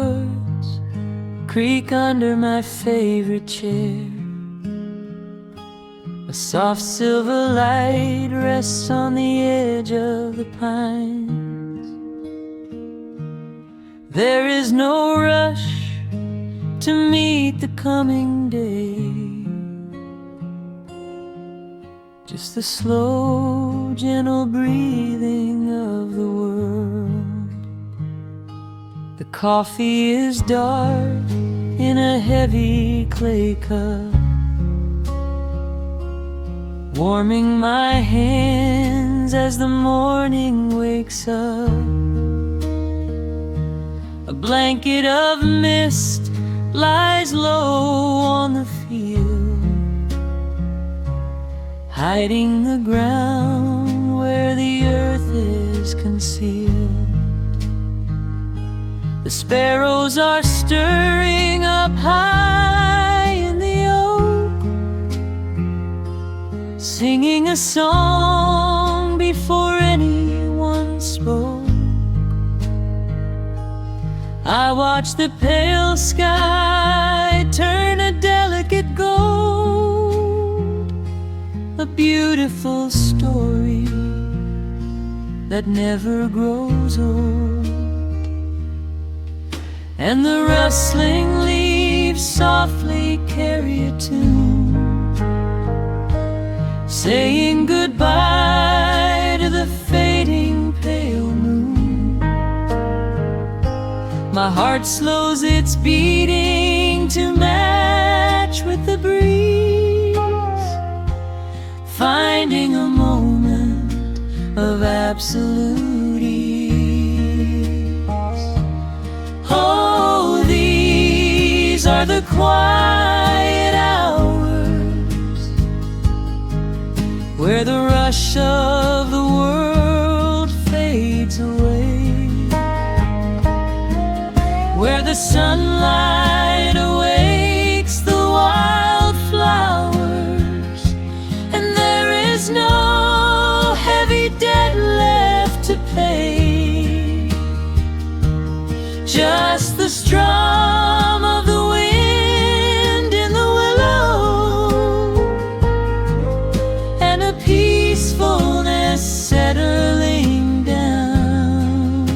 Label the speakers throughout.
Speaker 1: chords creak under my favorite chair. A soft silver light rests on the edge of the pines. There is no rush to meet the coming day, just the slow, gentle breathing of the world. The coffee is dark in a heavy clay cup, warming my hands as the morning wakes up. A blanket of mist lies low on the field, hiding the ground where the earth is concealed. The sparrows are stirring up high in the oak, singing a song before anyone spoke. I watch the pale sky turn a delicate gold, a beautiful story that never grows old. And the rustling leaves softly carry a tune, saying goodbye to the fading pale moon. My heart slows its beating to match with the breeze, finding a moment of absolute ease. Oh, these are the quiet hours where the rush of the world fades away, where the sunlight awakes the wildflowers, and there is no heavy debt left to pay, just the strum of the wind in the willow, and a peacefulness settling down,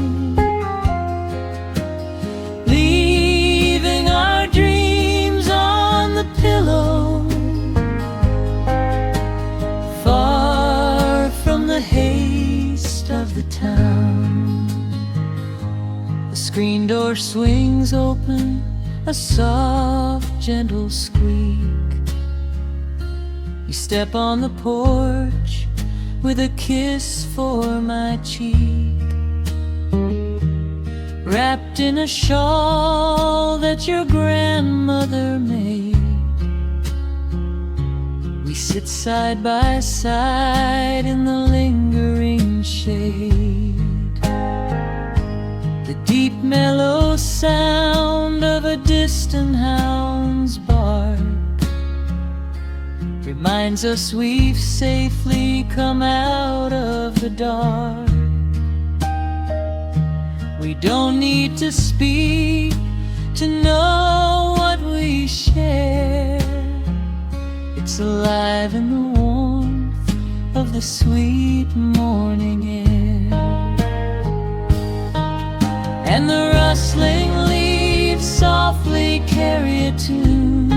Speaker 1: leaving our dreams on the pillow, far from the haste of the town. The screen door swings open, a soft, gentle squeak. You step on the porch with a kiss for my cheek, wrapped in a shawl that your grandmother made. We sit side by side in the lingering shade. The deep mellow sound of a distant hound's bark reminds us we've safely come out of the dark. We don't need to speak to know what we share. It's alive in the warmth of the sweet morning air. And the rustling leaves softly carry a tune,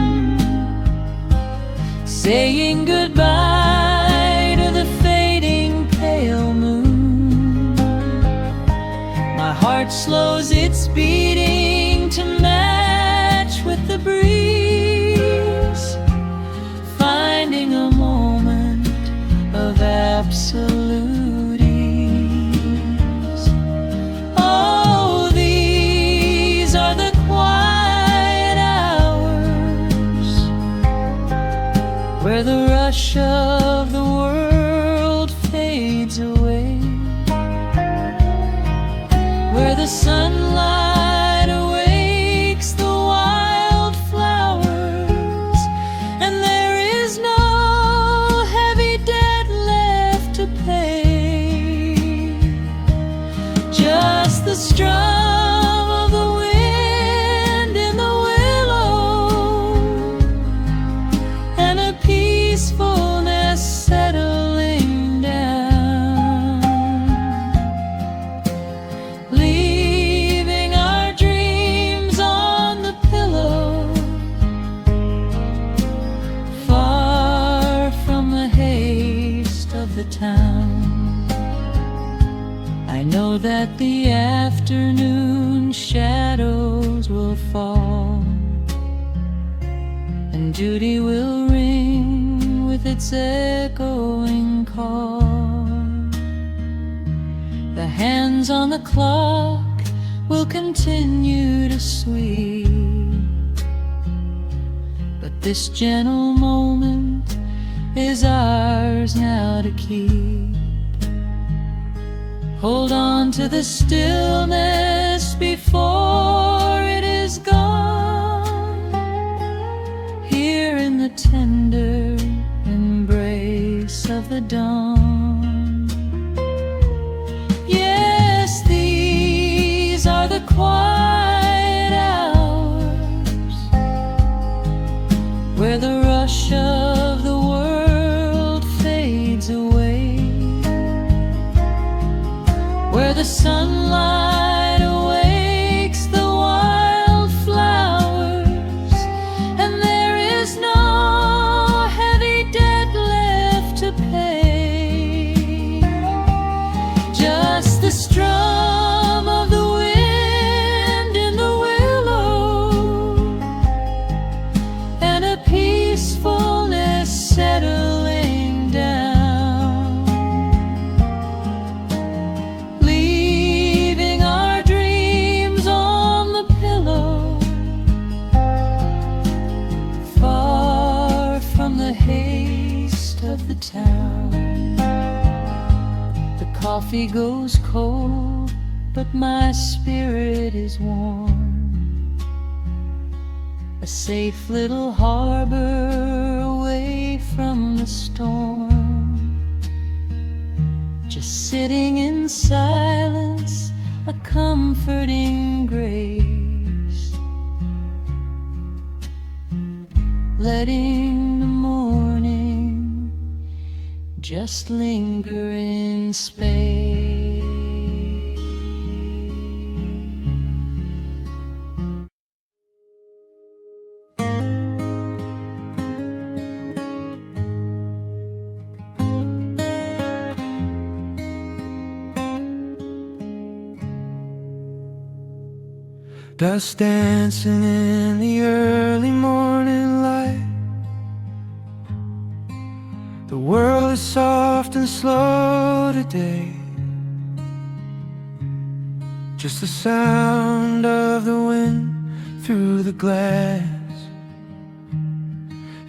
Speaker 1: saying goodbye to the fading pale moon. My heart slows its beating to match with the breeze, finding a moment of absolute ease. Oh, these are the quiet hours where the rush of the world fades away, where the sunlight awakes the wildflowers, and there is no heavy debt left to pay, just the strum of the wind and duty will ring with its echoing call. The hands on the clock will continue to sweep, but this gentle moment is ours now to keep. Hold on to the stillness before it is gone, here in the tender embrace of the dawn. Yes, these are the quiet hours where the rush of the world fades away, where the sunlight awakes the wildflowers, and there is no heavy debt left to pay. Just the strum of the wind in the willow, and a peacefulness settling down, leaving our dreams on the pillow, far from the haste of the town. The coffee goes cold, but my spirit is warm, a safe little harbor away from the storm. Just sitting in silence, a comforting grace, letting the morning just linger in space.
Speaker 2: Dust dancing in the early morning light. The world is soft and slow today. Just the sound of the wind through the glass,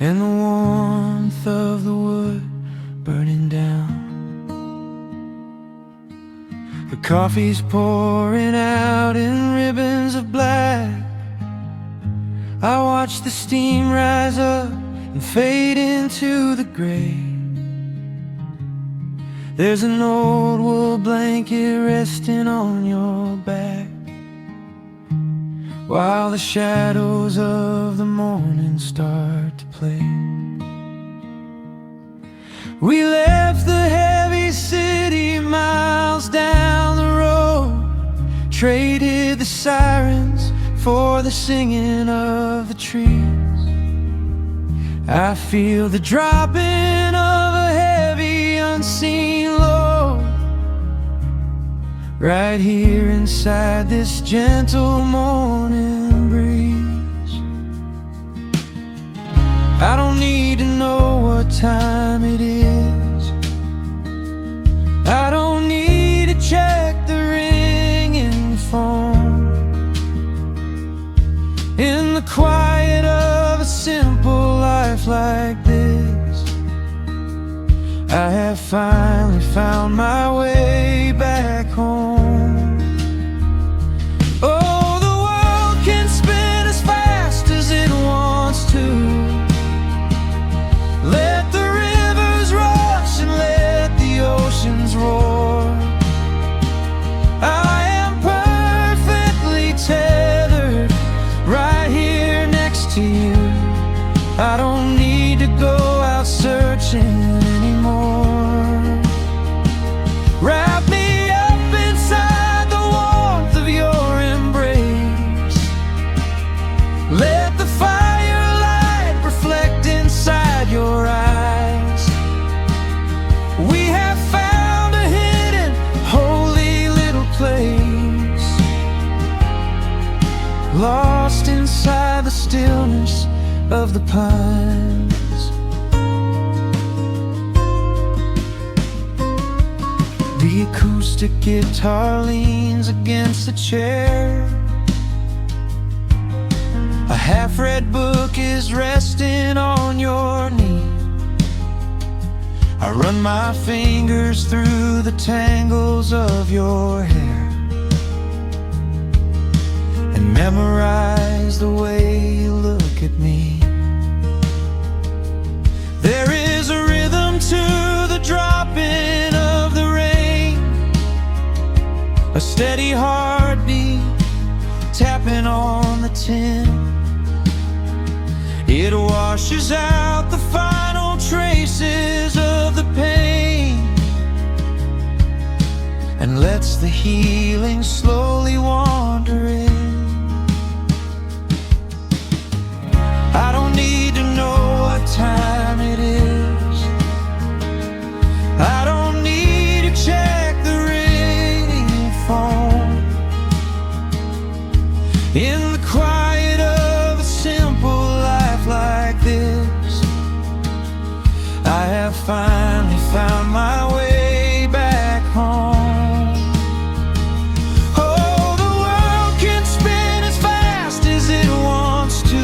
Speaker 2: and the warmth of the wood burning down. The coffee's pouring out in ribbons of black. I watch the steam rise up and fade into the gray. There's an old wool blanket resting on your back, while the shadows of the morning start to play. We left the heavy city miles down the road, traded the sirens for the singing of the trees. I feel the dropping of a heavy unseen load right here inside this gentle morning breeze. I don't need to know what time it is. I don't need to check the ringing phone. In the quiet of a simple life like this, I have finally found my way back home. Oh, the world can spin as fast as it wants to. Let the rivers rush and let the oceans roar. I am perfectly tethered right here next to you. I don't need to go out searching anymore. Wrap me up inside the warmth of your embrace. Let the firelight reflect inside your eyes. We have found a hidden, holy little place, lost inside the stillness of the pines. The acoustic guitar leans against the chair. A half-read book is resting on your knee. I run my fingers through the tangles of your hair and memorize the way you look at me. There is a rhythm to the dropping of the rain, a steady heartbeat tapping on the tin. It washes out the final traces of the pain and lets the healing slowly wander in. I don't need to know what time it is. I don't need to check the ringing phone. In the quiet of a simple life like this, I have finally found my way back home. Oh, the world can spin as fast as it wants to.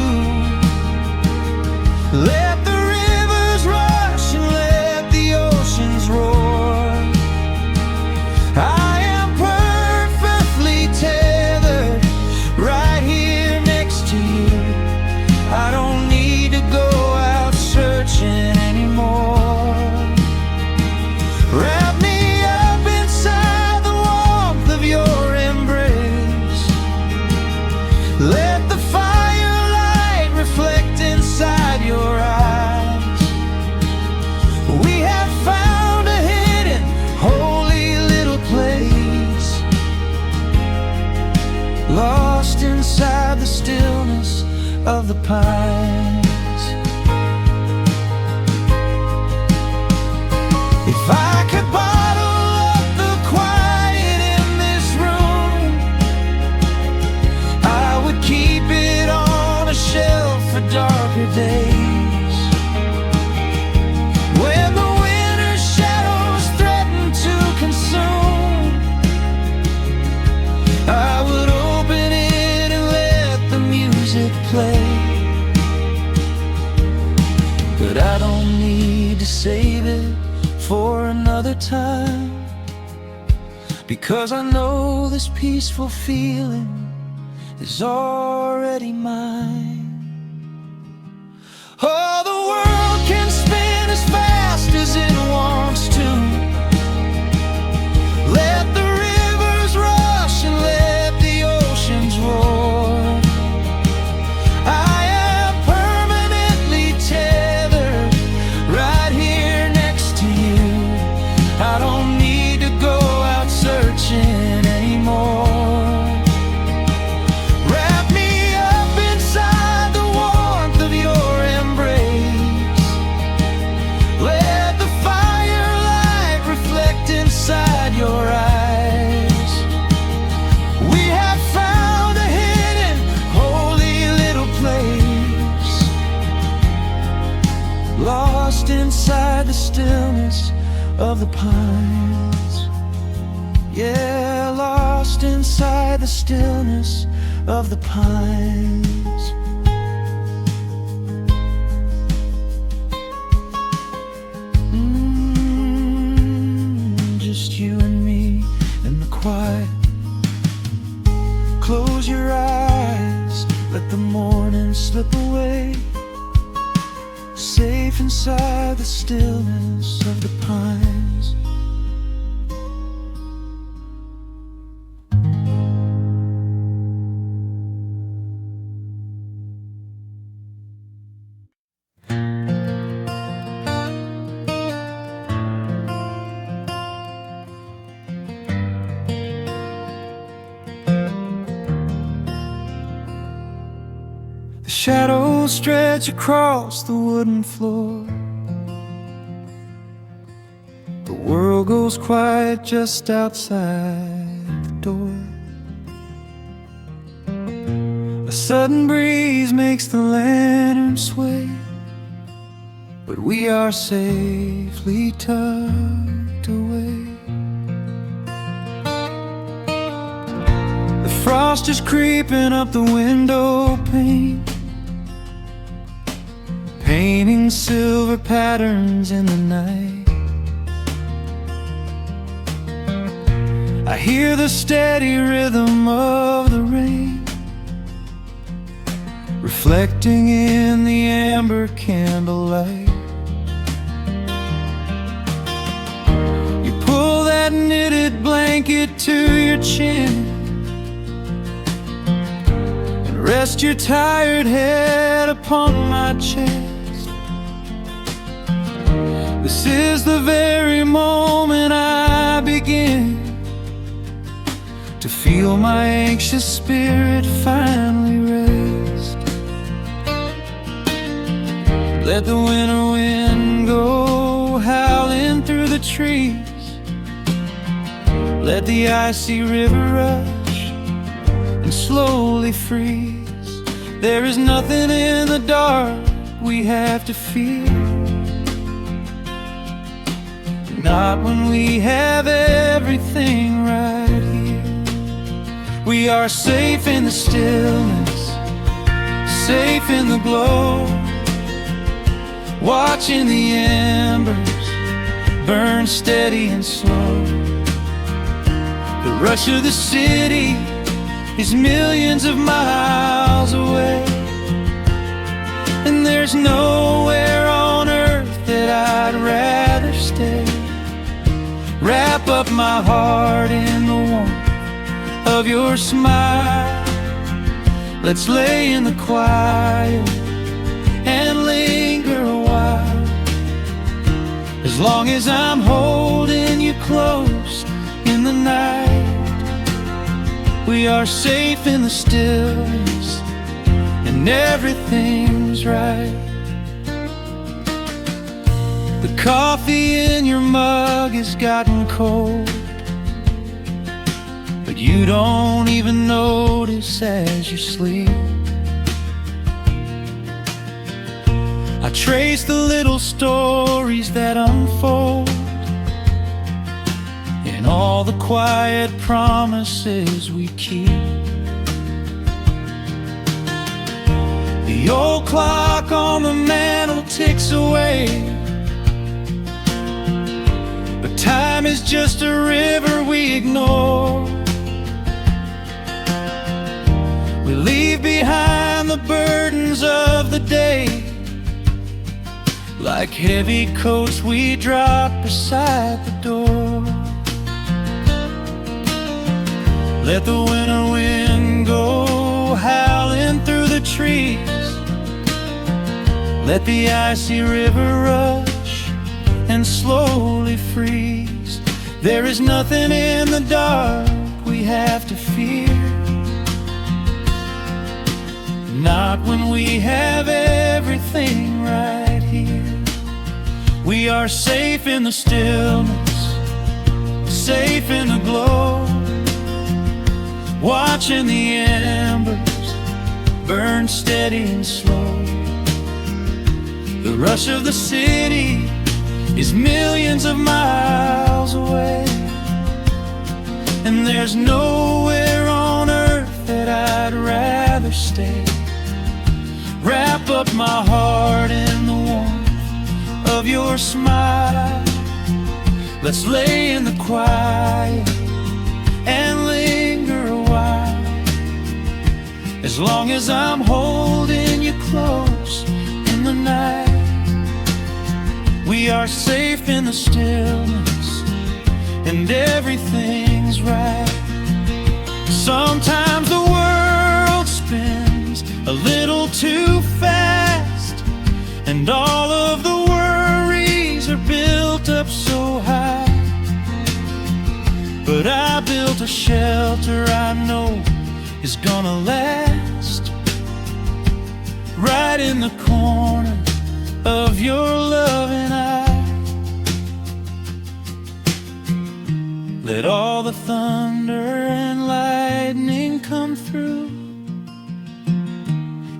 Speaker 2: Let the rivers rush and let the oceans roar. I am perfectly tethered right here next to you. I don't need to go out searching anymore. Wrap me up inside the warmth of your embrace. Let the firelight reflect inside your eyes. We have found a hidden, holy little place, lost inside the stillness of the pines. If I could bottle up the quiet in this room, I would keep it on a shelf for darker days. When the winter's shadows threaten to consume, I would open it and let the music play. But I don't need to save it for another time, because I know this peaceful feeling is already mine. Oh, the world can spin as fast as it wants to. Let the rivers rush and let the oceans roar. I am permanently tethered right here next to you. I don't need to go out searching anymore. Wrap me up inside the warmth of your embrace. Let the firelight reflect inside your eyes. We have found a hidden, holy little place, lost inside the stillness of the pines. Yeah, lost inside the stillness of the pines. Just you and me in the quiet. Close your eyes, let the morning slip away, safe inside the stillness of the pines. The shadows stretch across the wooden floor. The world goes quiet just outside the door. A sudden breeze makes the lantern sway, but we are safely tucked away. The frost is creeping up the window pane, painting silver patterns in the night. I hear the steady rhythm of the rain, reflecting in the amber candlelight. You pull that knitted blanket to your chin and rest your tired head upon my chest. This is the very moment I begin to feel my anxious spirit finally rest. Let the winter wind go howling through the trees, let the icy river rush and slowly freeze. There is nothing in the dark we have to fear, not when we have everything right here. We are safe in the stillness, safe in the glow, watching the embers burn steady and slow. The rush of the city is millions of miles away, and there's nowhere on earth that I'd rather stay. Wrap up my heart in the warmth of your smile. Let's lay in the quiet and linger a while. As long as I'm holding you close in the night, we are safe in the stillness and everything's right. The coffee in your mug has gotten cold, but you don't even notice as you sleep. I trace the little stories that unfold in all the quiet promises we keep. The old clock on the mantle ticks away, but time is just a river we ignore. We leave behind the burdens of the day, like heavy coats we drop beside the door. Let the winter wind go howling through the trees, let the icy river rush and slowly freeze. There is nothing in the dark we have to fear, not when we have everything right here. We are safe in the stillness, safe in the glow, watching the embers burn steady and slow. The rush of the city is millions of miles away, and there's nowhere on earth that I'd rather stay. Wrap up my heart in the warmth of your smile. Let's lay in the quiet and linger a while. As long as I'm holding you close in the night, we are safe in the stillness and everything's right. Sometimes the world spins a little too fast, and all of the worries are built up so high. But I built a shelter I know is gonna last, right in the corner of your loving eye. Let all the thunder and lightning come through,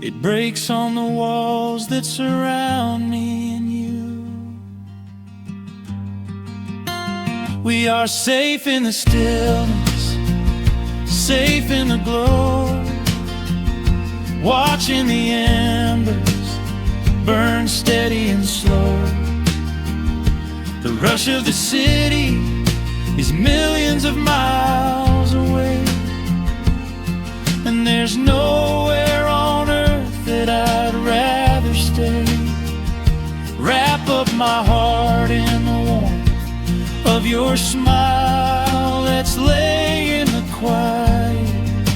Speaker 2: It breaks on the walls that surround me and you. We are safe in the stillness, safe in the glow, watching the embers burn steady and slow. The rush of the city is millions of miles away, and there's nowhere on earth that I'd rather stay. Wrap up my heart in the warmth of your smile. Let's lay in the quiet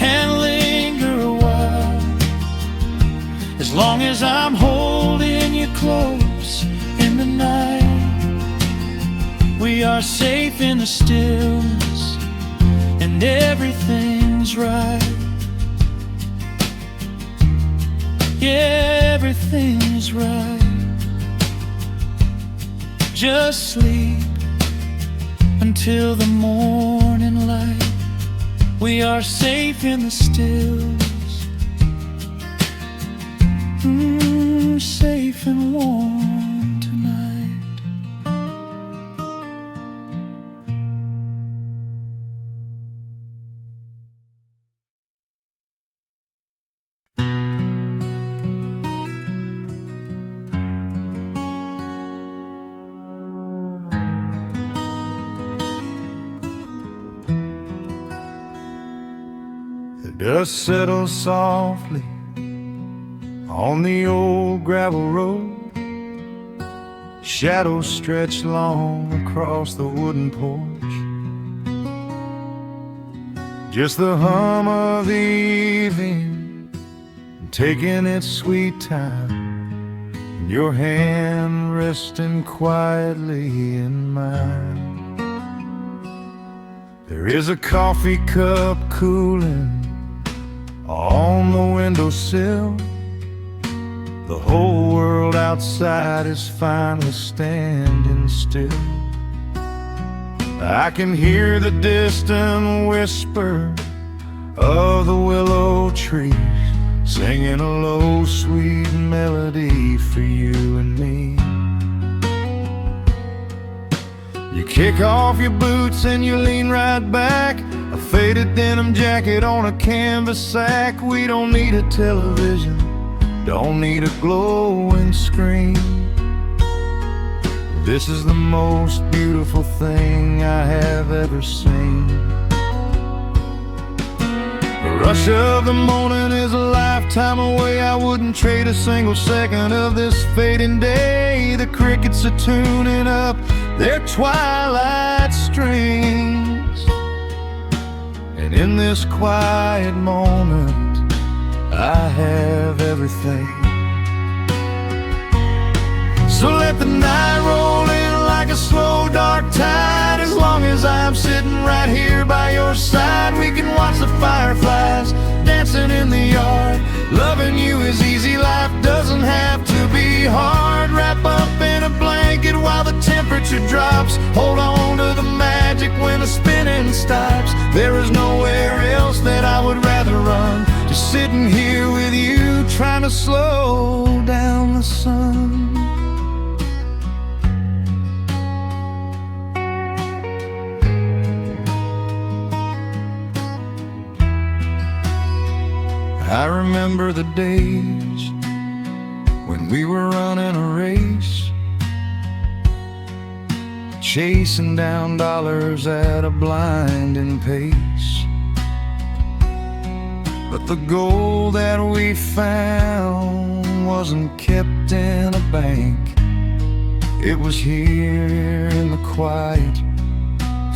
Speaker 2: and linger a while. As long as I'm holding you close in the night, we are safe in the stillness, and everything's right. Yeah, everything's right. Just sleep until the morning light. We are safe in the stillness, safe and warm tonight. The dust settles softly on the old gravel road. Shadows stretch long across the wooden porch. Just the hum of the evening taking its sweet time, and your hand resting quietly in mine. There is a coffee cup cooling on the windowsill. The whole world outside is finally standing still. I can hear the distant whisper of the willow trees, singing a low, sweet melody for you and me. You kick off your boots and you lean right back, a faded denim jacket on a canvas sack. We don't need a television, don't need a glowing screen. This is the most beautiful thing I have ever seen. The rush of the morning is a lifetime away. I wouldn't trade a single second of this fading day. The crickets are tuning up their twilight strings, and in this quiet moment I have everything. So let the night roll in like a slow dark tide. As long as I'm sitting right here by your side, we can watch the fireflies dancing in the yard. Loving you is easy, life doesn't have to be hard. Wrap up in a blanket while the temperature drops. Hold on to the magic when the spinning stops. There is nowhere else that I would rather run, just sitting here with you, trying to slow down the sun. I remember the days when we were running a race, chasing down dollars at a blinding pace. But the gold that we found wasn't kept in a bank. It was here in the quiet,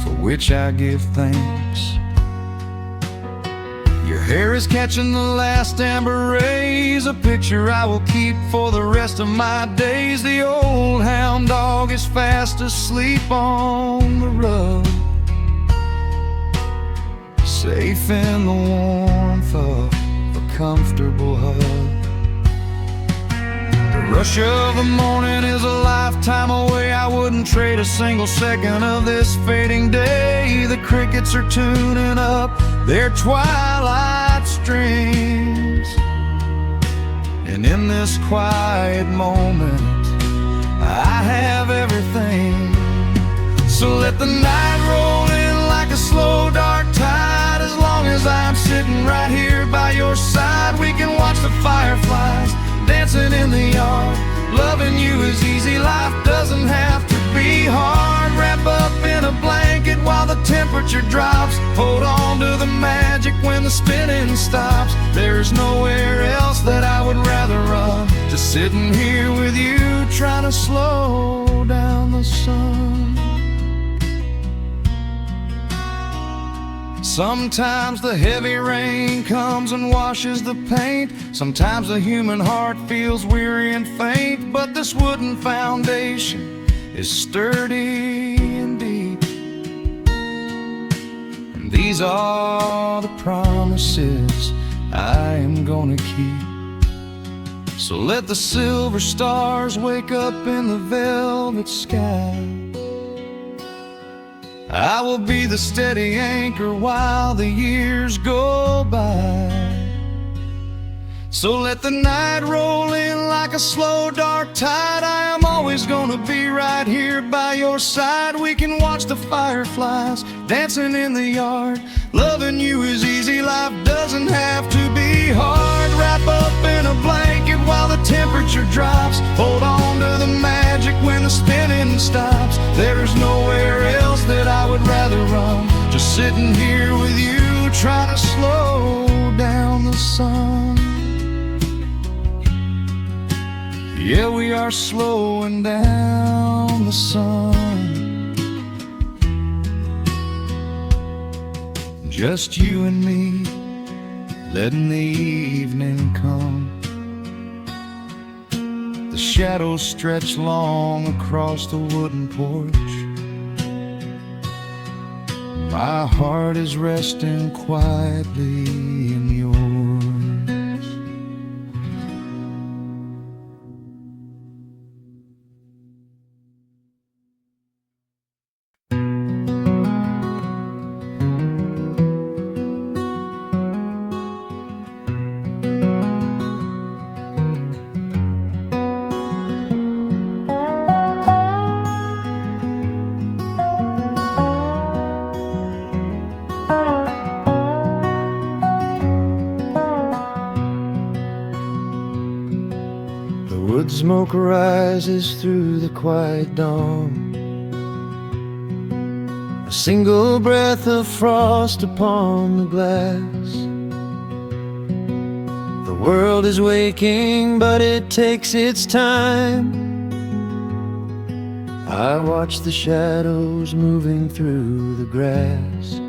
Speaker 2: for which I give thanks. Your hair is catching the last amber rays, a picture I will keep for the rest of my days. The old hound dog is fast asleep on the rug, safe in the warmth of a comfortable hug. The rush of the morning is a lifetime away. I wouldn't trade a single second of this fading day. The crickets are tuning up their twilight strings, this quiet moment, I have everything. So let the night roll in like a slow dark tide. As long as I'm sitting right here by your side, we can watch the fireflies dancing in the yard. Loving you is easy, life doesn't have to be hard. Wrap up in a blanket while the temperature drops. Hold on to the magic when the spinning stops. There's nowhere else that I would rather run. Just sitting here with you, trying to slow down the sun. Sometimes the heavy rain comes and washes the paint. Sometimes the human heart feels weary and faint. But this wooden foundation is sturdy and deep, and these are the promises I am gonna keep. So let the silver stars wake up in the velvet sky. I will be the steady anchor while the years go by. So let the night roll in like a slow dark tide. I am always gonna be right here by your side. We can watch the fireflies dancing in the yard. Loving you is easy, life doesn't have to be hard. Wrap up in a blanket while the temperature drops. Hold on to the magic when the spinning stops. There's nowhere else that I would rather run. Just sitting here with you, trying to slow down the sun. Yeah, we are slowing down the sun. Just you and me, letting the evening come. The shadows stretch long across the wooden porch. My heart is resting quietly in yours. Wood smoke rises through the quiet dawn. A single breath of frost upon the glass. The world is waking, but it takes its time. I watch the shadows moving through the grass.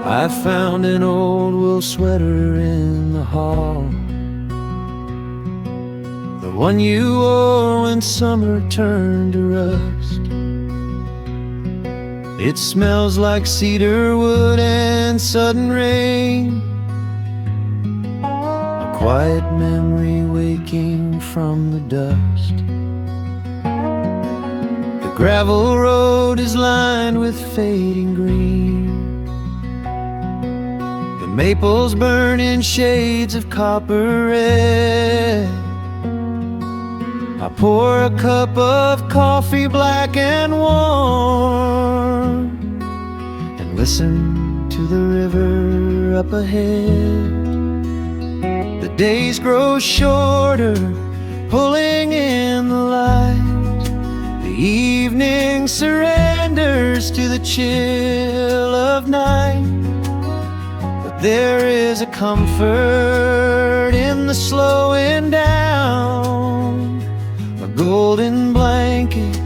Speaker 2: I found an old wool sweater in the hall, the one you wore when summer turned to rust. It smells like cedar wood and sudden rain, a quiet memory waking from the dust. The gravel road is lined with fading green. The maples burn in shades of copper red. I pour a cup of coffee black and warm, and listen to the river up ahead. The days grow shorter, pulling in the light. The evening surrenders to the chill of night. But there is a comfort in the slowing down, a golden blanket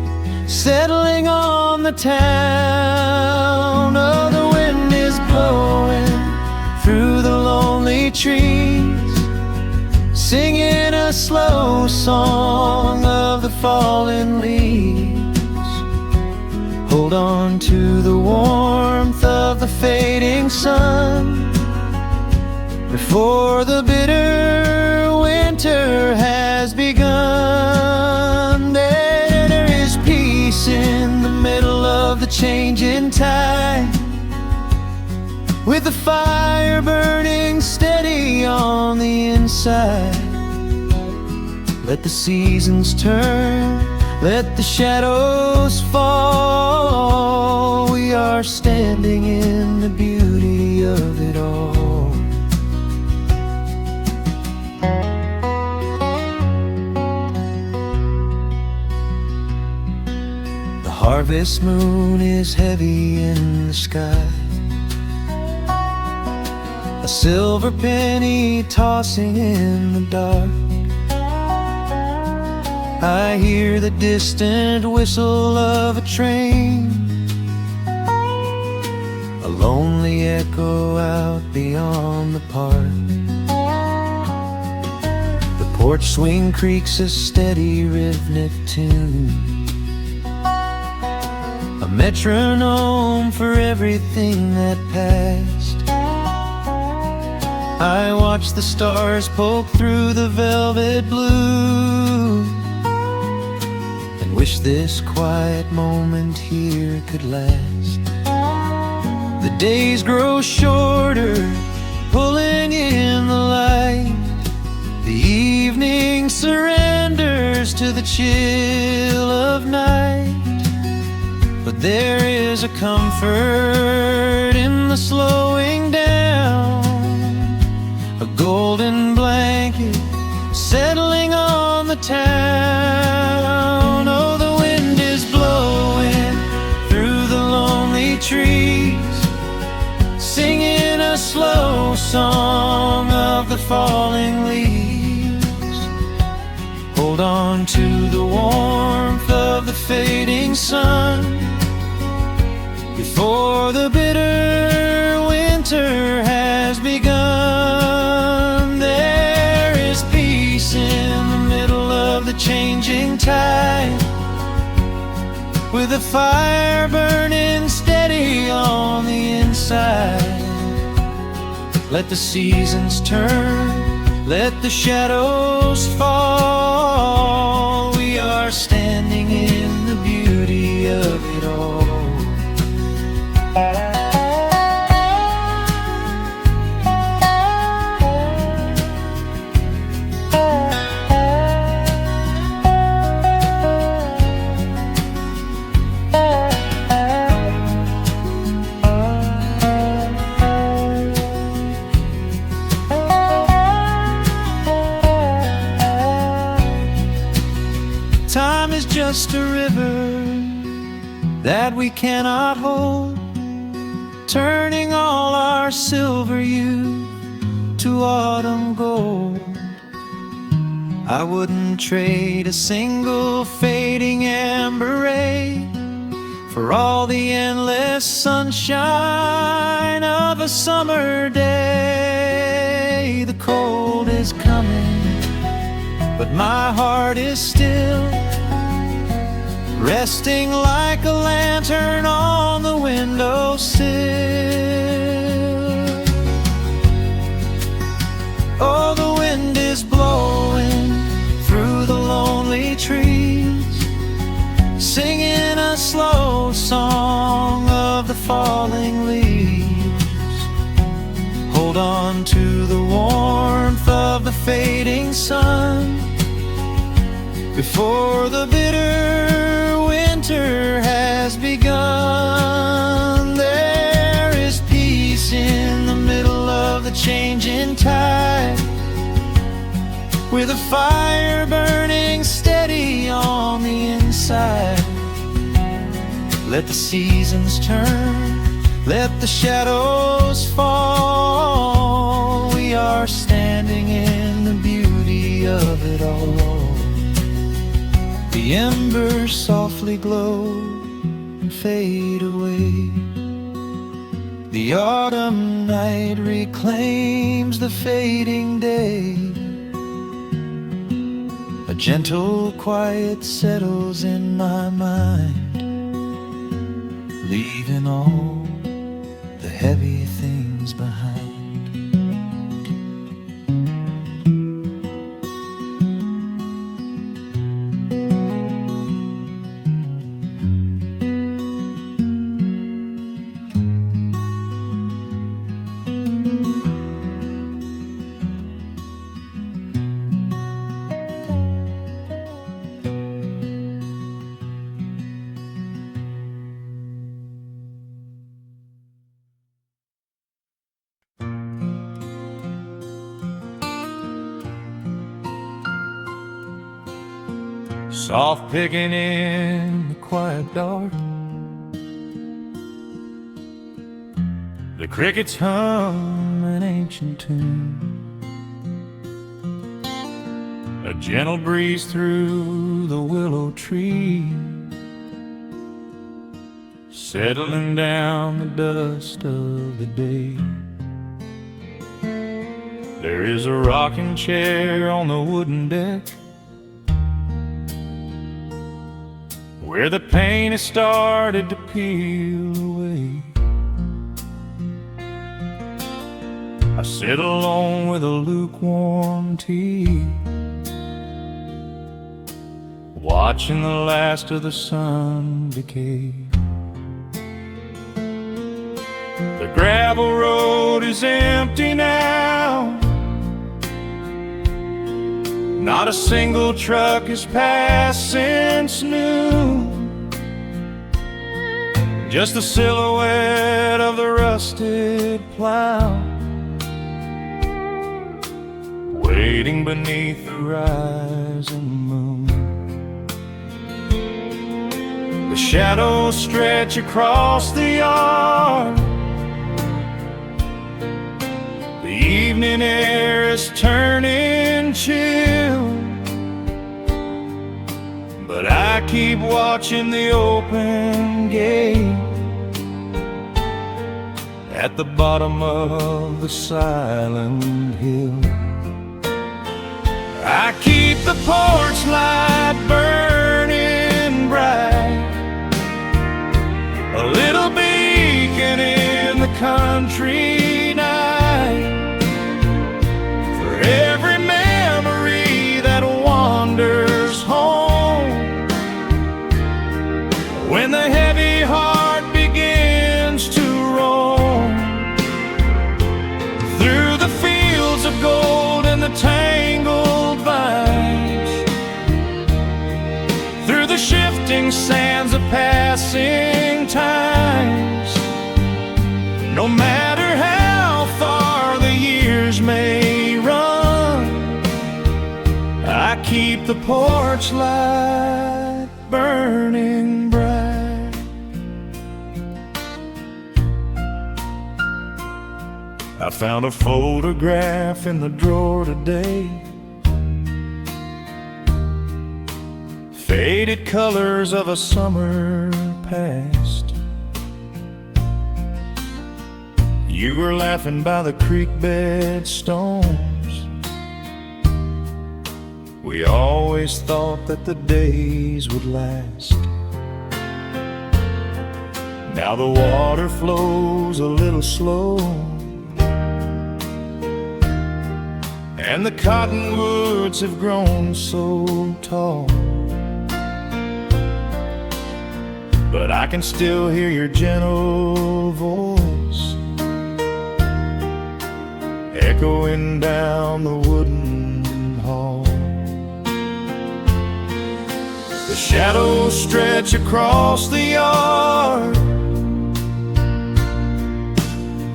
Speaker 2: settling on the town. Oh, the wind is blowing through the lonely trees, singing a slow song of the fallen leaves. Hold on to the warmth of the fading sun before the bitter winter has begun. There is peace in the middle of the changing tide, with the fire burning steady on the inside. Let the seasons turn, let the shadows fall. We are standing in the beauty of it all. The harvest moon is heavy in the sky, a silver penny tossing in the dark. I hear the distant whistle of a train, a lonely echo out beyond the park. The porch swing creaks a steady rhythmic tune, a metronome for everything that passed. I watch the stars poke through the velvet blue, wish this quiet moment here could last. The days grow shorter, pulling in the light. The evening surrenders to the chill of night. But there is a comfort in the slowing down, a golden blanket settling on the town. Oh, the wind is blowing through the lonely trees, singing a slow song of the falling leaves. Hold on to the warmth of the fading sun before the bitter winter has begun. There is peace in the middle of the changing tide, with a fire burning steady on the inside. Let the seasons turn, let the shadows fall. We are standing in the beauty of it all. Time is just a river that we cannot hold, turning all our silver youth to autumn gold. I wouldn't trade a single fading amber ray for all the endless sunshine of a summer day. The cold is coming, but my heart is still resting like a lantern on the windowsill. Oh, the wind is blowing through the lonely trees, singing a slow song of the falling leaves. Hold on to the warmth of the fading sun before the bitter winter has begun. There is peace in the middle of the changing tide, with a fire burning steady on the inside. Let the seasons turn, let the shadows fall. We are standing in the beauty of it all. The embers softly glow and fade away. The autumn night reclaims the fading day. A gentle quiet settles in my mind, leaving all the heavy things behind. soft picking in the quiet dark. The crickets hum an ancient tune, a gentle breeze through the willow tree, settling down the dust of the day. There is a rocking chair on the wooden deck, where the paint has started to peel away. I sit alone with a lukewarm tea, watching the last of the sun decay. The gravel road is empty now, not a single truck has passed since noon, just the silhouette of the rusted plow, waiting beneath the rising moon. The shadows stretch across the yard, the evening air is turning chill, but I keep watching the open gate at the bottom of the silent hill. I keep the porch light burning bright, a little beacon in the country night, for every memory that wanders home, when the heavy heart begins to roam through the fields of gold and the tangled vines, through the shifting sands of passing times. No matter how far the years may run, I keep the porch light burning bright. I found a photograph in the drawer today, faded colors of a summer past. You were laughing by the creek bed stones. We always thought that the days would last. Now the water flows a little slow, and the cottonwoods have grown so tall, but I can still hear your gentle voice echoing down the wooden hall. The shadows stretch across the yard,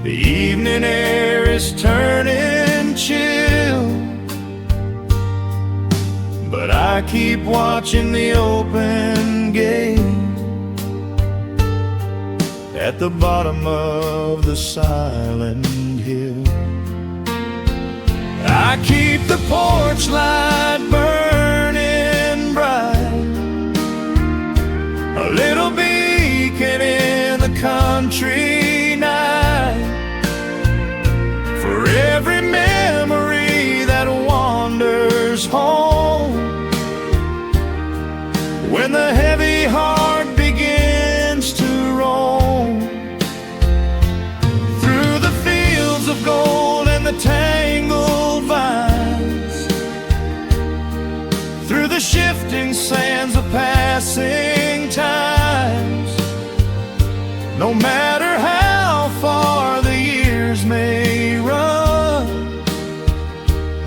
Speaker 2: the evening air is turning chill, but I keep watching the open gate at the bottom of the silent hill. I keep the porch light burning bright, a little beacon in the country night, for every memory that wanders home, when the heavy heart begins to roam through the fields of gold and the tangled vines, through the shifting sands of passing times. No matter how far the years may run,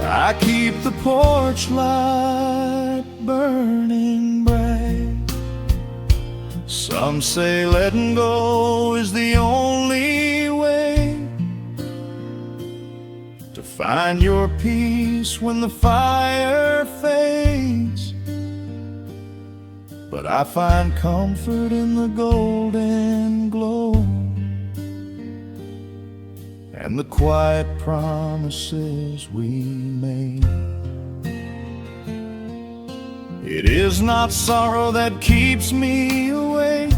Speaker 2: I keep the porch light burning bright. Some say letting go is the only way to find your peace when the fire fades. but I find comfort in the golden glow and the quiet promises we made. It is not sorrow that keeps me awake.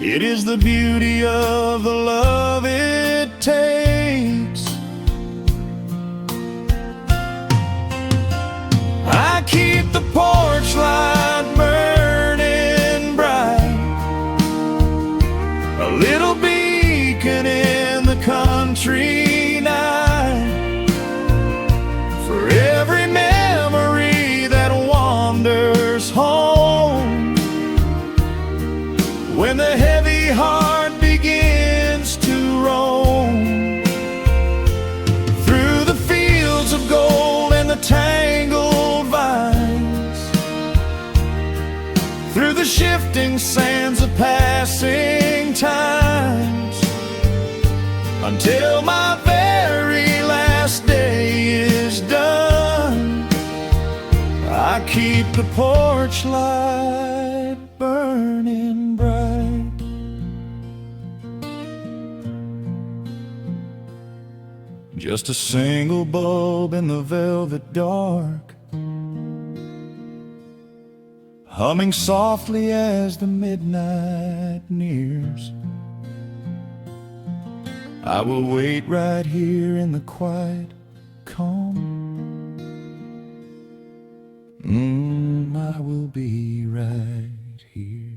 Speaker 2: It is the beauty of the love it takes. I keep the porch light burning bright, a little beacon in the country night, for every memory that wanders home. When the heavy heart begins to roam through the fields of gold and the tangled vines, through the shifting sands of passing times, until my very last day is done, I keep the porch light burning bright. Just a single bulb in the velvet dark, humming softly as the midnight nears. I will wait right here in the quiet calm. I will be right here.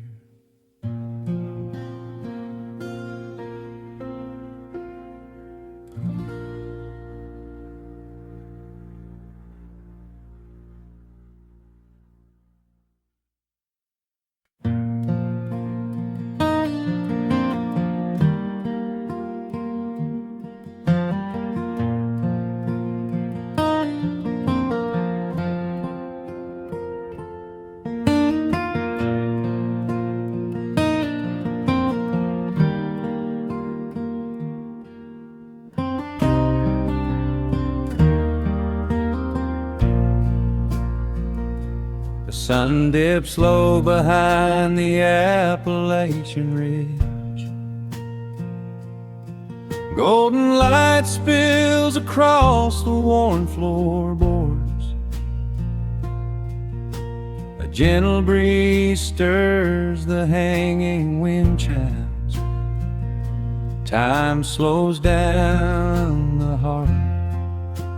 Speaker 2: The sun dips low behind the Appalachian Ridge. Golden light spills across the worn floorboards. A gentle breeze stirs the hanging wind chimes. Time slows down the heart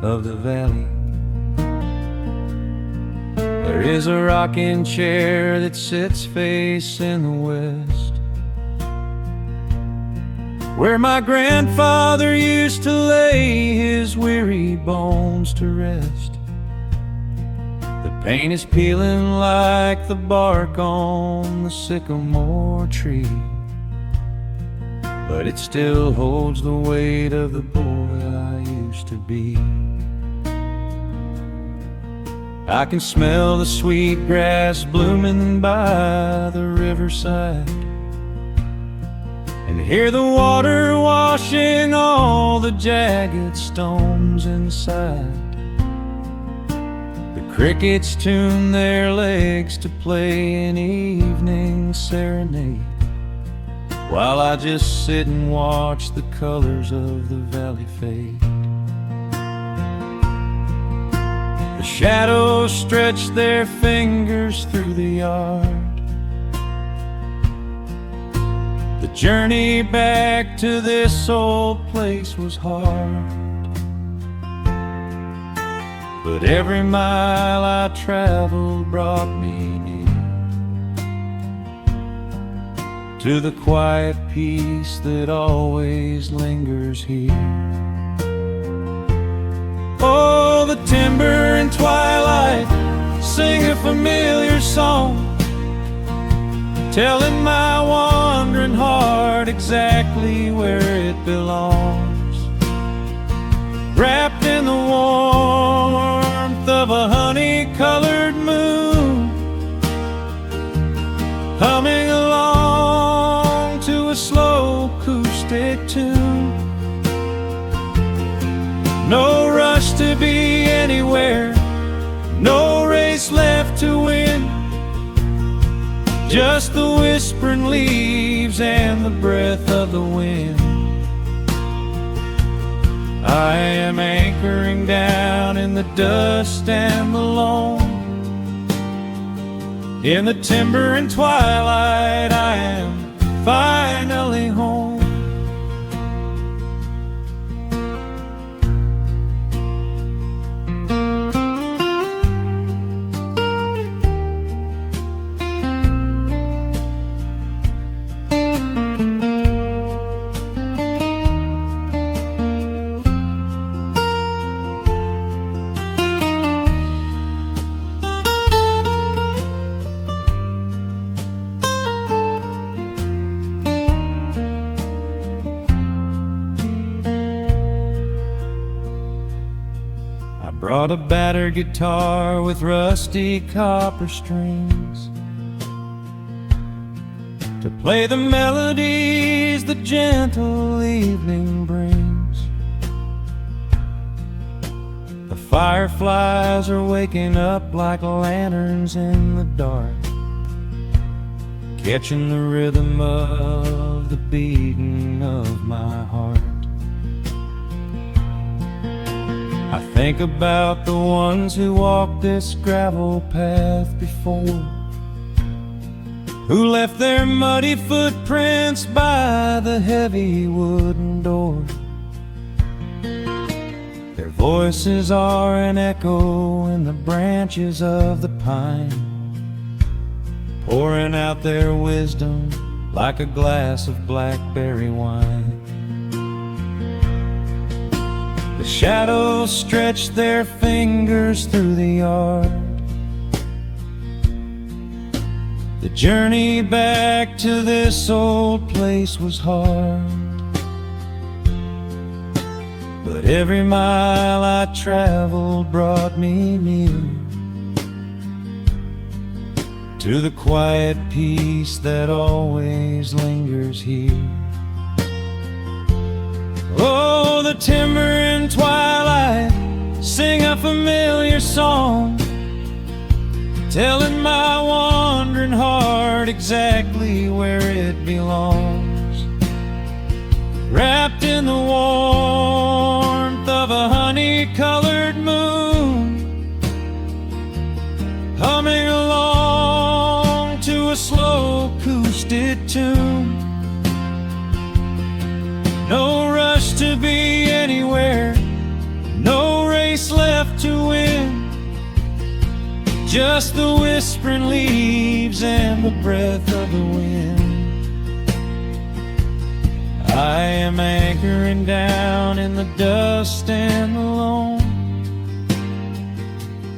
Speaker 2: of the valley. There is a rocking chair that sits facing the west, where my grandfather used to lay his weary bones to rest. The paint is peeling like the bark on the sycamore tree, but it still holds the weight of the boy I used to be. I can smell the sweet grass blooming by the riverside, and hear the water washing all the jagged stones inside. The crickets tune their legs to play an evening serenade, while I just sit and watch the colors of the valley fade. The shadows stretch their fingers through the yard. The journey back to this old place was hard, but every mile I traveled brought me near to the quiet peace that always lingers here. Oh, the timber and twilight sing a familiar song, telling my wandering heart exactly where it belongs. Wrapped in the warmth of a honey-colored moon, humming along to a slow acoustic tune. No rush to be anywhere, no race left to win. just the whispering leaves and the breath of the wind. I am anchoring down in the dust and the loam. In the timber and twilight, I am finally home. Brought a battered guitar with rusty copper strings to play the melodies the gentle evening brings. The fireflies are waking up like lanterns in the dark, catching the rhythm of the beating of my heart. I think about the ones who walked this gravel path before, who left their muddy footprints by the heavy wooden door. Their voices are an echo in the branches of the pine, pouring out their wisdom like a glass of blackberry wine. The shadows stretch their fingers through the yard. The journey back to this old place was hard, but every mile I traveled brought me near to the quiet peace that always lingers here. Oh, the timber and twilight sing a familiar song, telling my wandering heart exactly where it belongs. Wrapped in the warmth of a honey-colored moon, humming along to a slow acoustic tune. No rush to be anywhere, no race left to win, just the whispering leaves and the breath of the wind. I am anchoring down in the dust and the loam.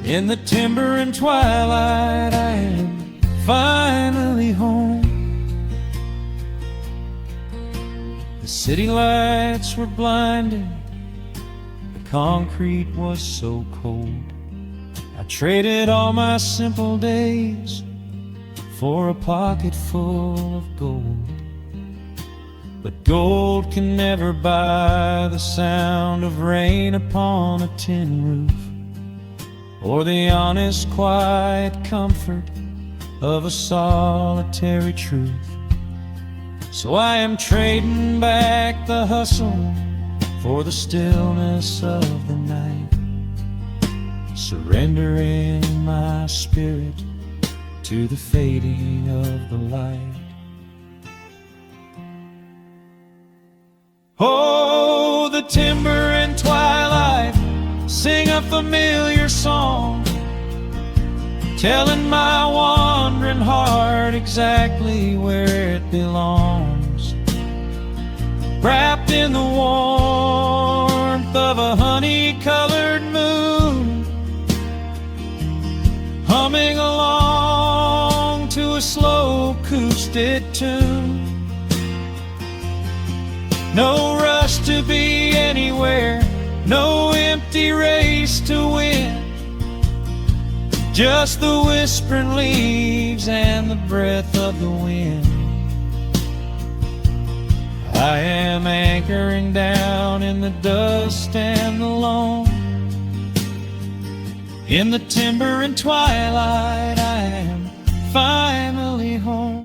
Speaker 2: In the timber and twilight, I am finally home. The city lights were blinding, the concrete was so cold. I traded all my simple days for a pocket full of gold. But gold can never buy the sound of rain upon a tin roof, or the honest, quiet comfort of a solitary truth. So I am trading back the hustle for the stillness of the night, surrendering my spirit to the fading of the light. Oh, the timber and twilight sing a familiar song, telling my wandering heart exactly where it belongs. Wrapped in the warmth of a honey-colored moon, humming along to a slow acoustic tune. No rush to be anywhere, no empty race to win, just the whispering leaves and the breath of the wind. I am anchoring down in the dust and the loam. In the timber and twilight, I am finally home.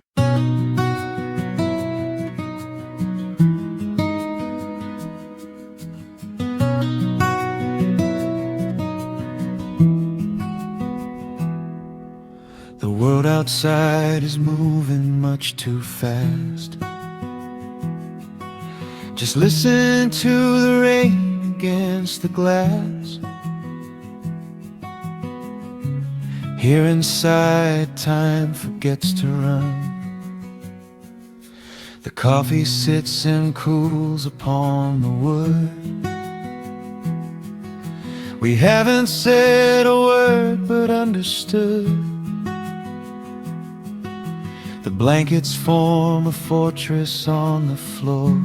Speaker 2: The world outside is moving much too fast. Just listen to the rain against the glass. Here inside, time forgets to run. The coffee sits and cools upon the wood. We haven't said a word but understood. The blankets form a fortress on the floor.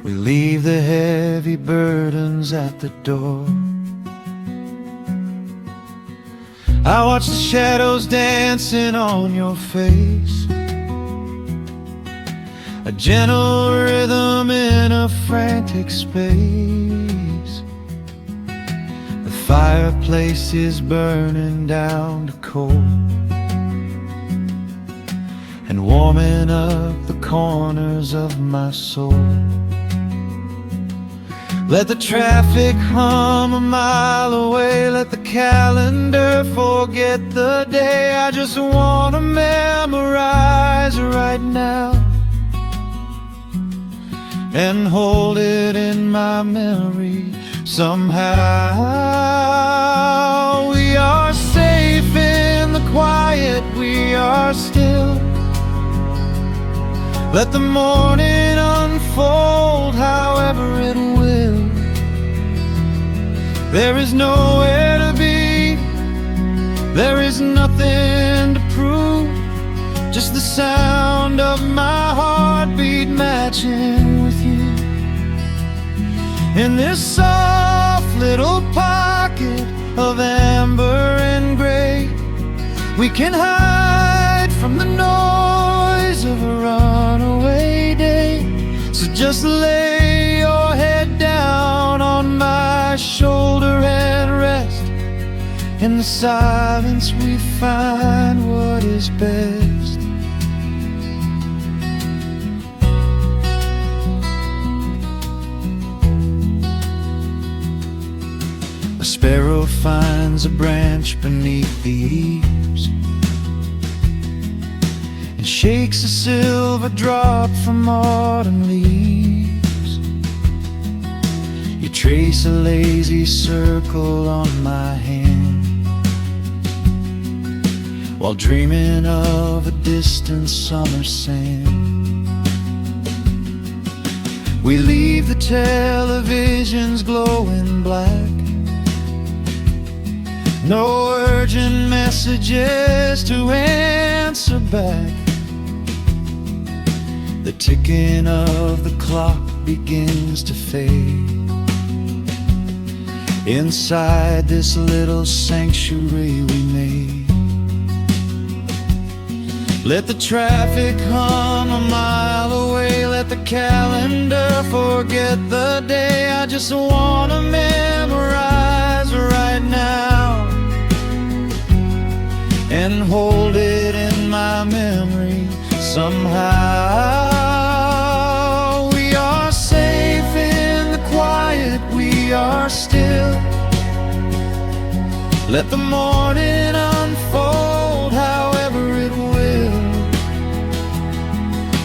Speaker 2: We leave the heavy burdens at the door. I watch the shadows dancing on your face, a gentle rhythm in a frantic space. The fireplace is burning down to coal and warming up the corners of my soul. Let the traffic hum a mile away, let the calendar forget the day. I just wanna memorize right now and hold it in my memory somehow. We are safe in the quiet, we are still. Let the morning unfold however it will. There is nowhere to be, there is nothing to prove, just the sound of my heartbeat matching with you. In this soft little pocket of amber and gray, we can hide from the noise of a runaway day. So just lay your head down on my shoulder and rest. In the silence we find what is best. A sparrow finds a branch beneath the eaves and shakes a silver drop from autumn leaves. You trace a lazy circle on my hand while dreaming of a distant summer sand. We leave the televisions glowing black, no urgent messages to answer back. The ticking of the clock begins to fade inside this little sanctuary we made. Let the traffic hum a mile away, let the calendar forget the day. I just wanna memorize right now and hold it in my memory somehow. We are safe in the quiet, we are still. Let the morning unfold however it will.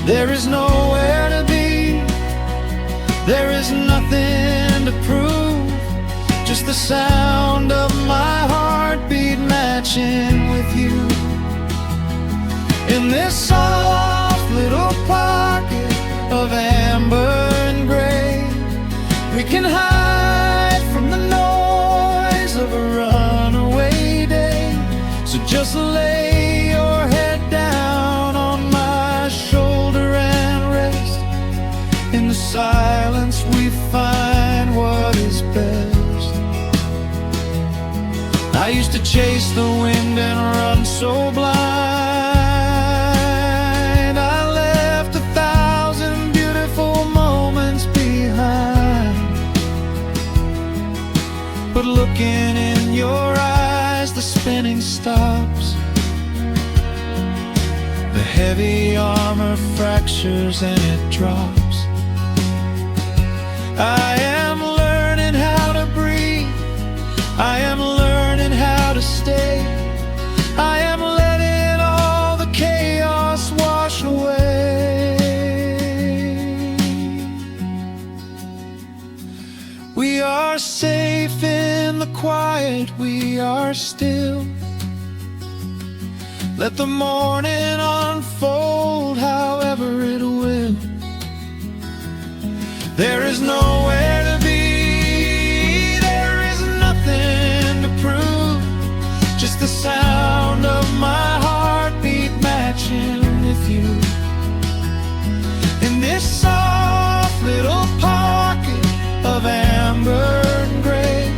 Speaker 2: There is nowhere to be, there is nothing to prove, just the sound of my heartbeat matching with you. In this soft little pocket of amber and gray, we can hide from the noise of a runaway day. So just lay your head down on my shoulder and rest. In the silence we find what is best. I used to chase the wind and run so blind. I left 1,000 beautiful moments behind, but looking in your eyes, as the spinning stops. The heavy armor fractures and it drops. I am learning how to breathe. I am learning how to stay. I am letting all the chaos wash away. We are safe in the quiet, we are still. Let the morning unfold however it will. There is nowhere to be, there is nothing to prove. Just the sound of my heartbeat matching with you. In this soft little pocket of amber and gray,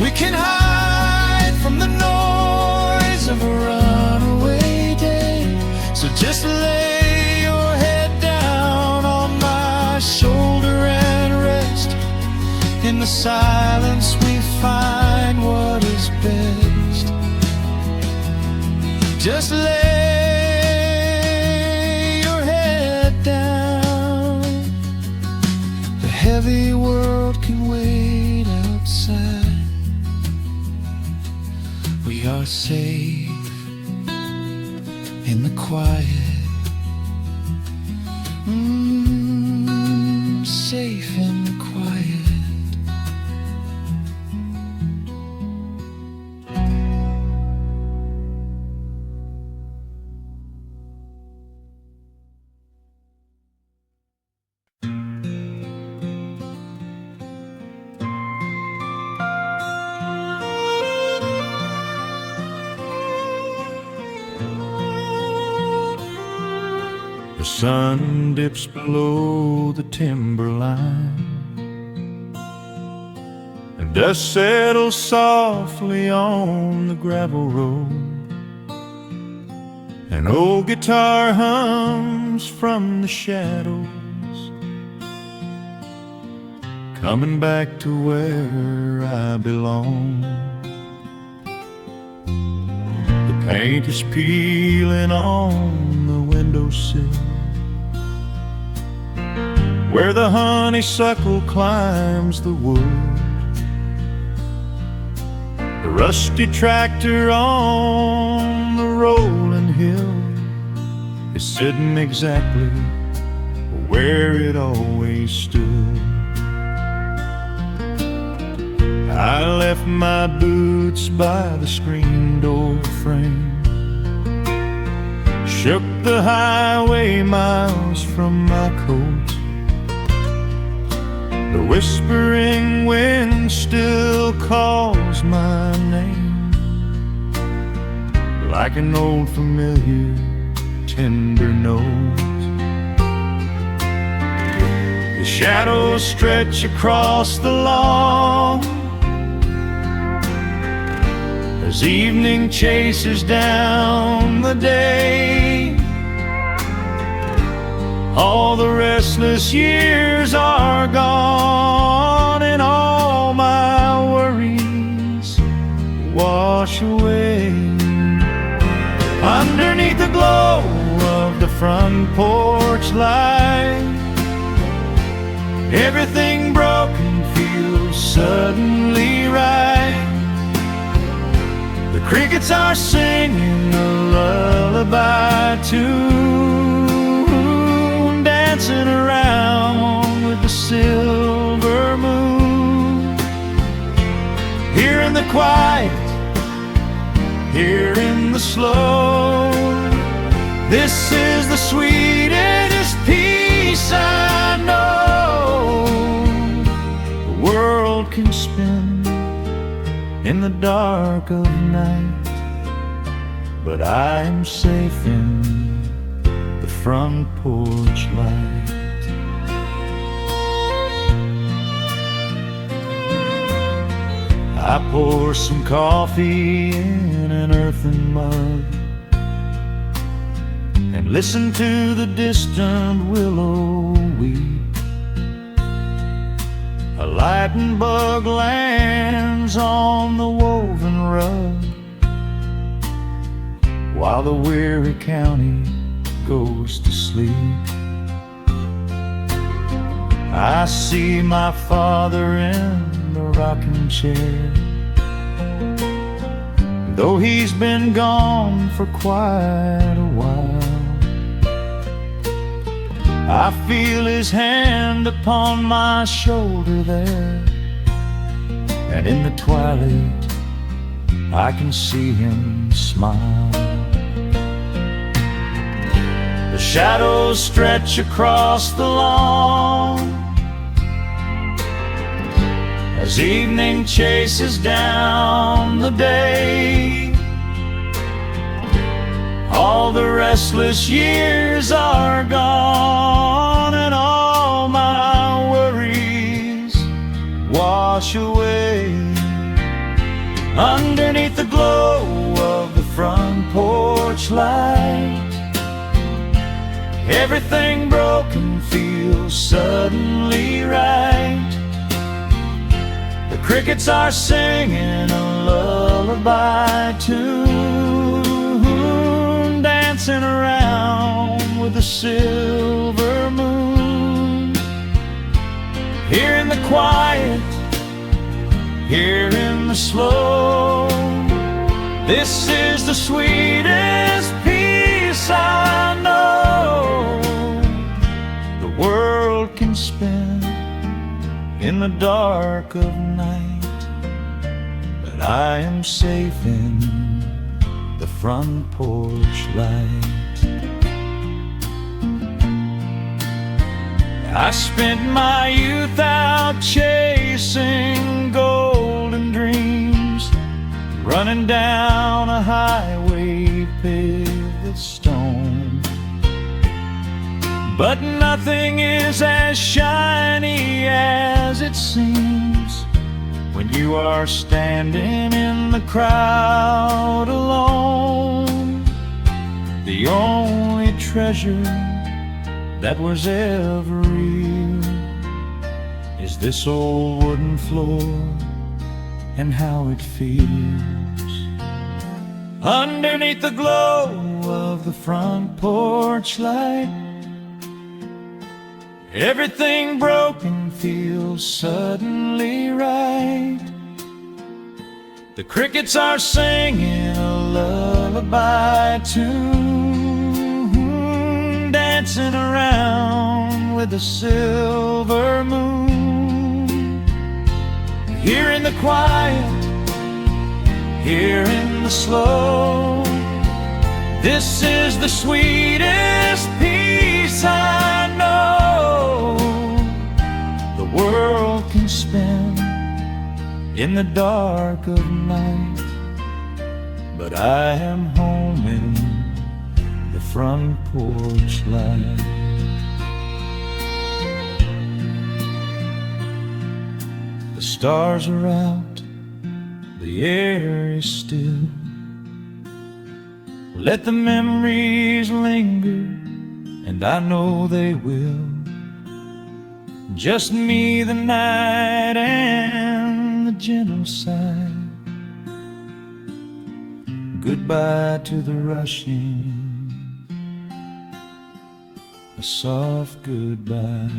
Speaker 2: we can hide from the noise of a runaway day. So just lay your head down on my shoulder and rest. In the silence we find what is best. Just lay your head down. The heavy world can wait outside. We are safe in the quiet. Safe in the quiet. The sun dips below the timberline, and dust settles softly on the gravel road. An old guitar hums from the shadows, coming back to where I belong. The paint is peeling on the windowsill, where the honeysuckle climbs the wood. The rusty tractor on the rolling hill is sitting exactly where it always stood. I left my boots by the screen door frame, shook the highway miles from my coat. The whispering wind still calls my name, like an old familiar tender note. The shadows stretch across the lawn as evening chases down the day. All the restless years are gone, and all my worries wash away. Underneath the glow of the front porch light, everything broken feels suddenly right. The crickets are singing a lullaby tune, dancing around with the silver moon. Here in the quiet, here in the slow, this is the sweetest peace I know. The world can spin in the dark of night, but I am safe in the front porch light. I pour some coffee in an earthen mug and listen to the distant willow weep. A lightning bug lands on the woven rug, while the weary county goes to sleep. I see my father in the rocking chair, though he's been gone for quite a while. I feel his hand upon my shoulder there, and in the twilight I can see him smile. The shadows stretch across the lawn as evening chases down the day. All the restless years are gone, and all my worries wash away. Underneath the glow of the front porch light, everything broken feels suddenly right. The crickets are singing a lullaby tune, dancing around with the silver moon. Here in the quiet, here in the slow, this is the sweetest peace I know. The world can spin in the dark of night, but I am safe in the front porch light. I spent my youth out chasing golden dreams, running down a highway paved with stone. But nothing is as shiny as it seems when you are standing in the crowd alone. The only treasure that was ever real is this old wooden floor and how it feels. Underneath the glow of the front porch light, everything broken feels suddenly right. The crickets are singing a lullaby tune, dancing around with the silver moon. Here in the quiet, here in the slow, this is the sweetest peace I know. The world can spin in the dark of night, but I am home in the front porch light. The stars are out, the air is still. Let the memories linger, and I know they will. Just me, the night, and the gentle sigh. Goodbye to the rushing, a soft goodbye.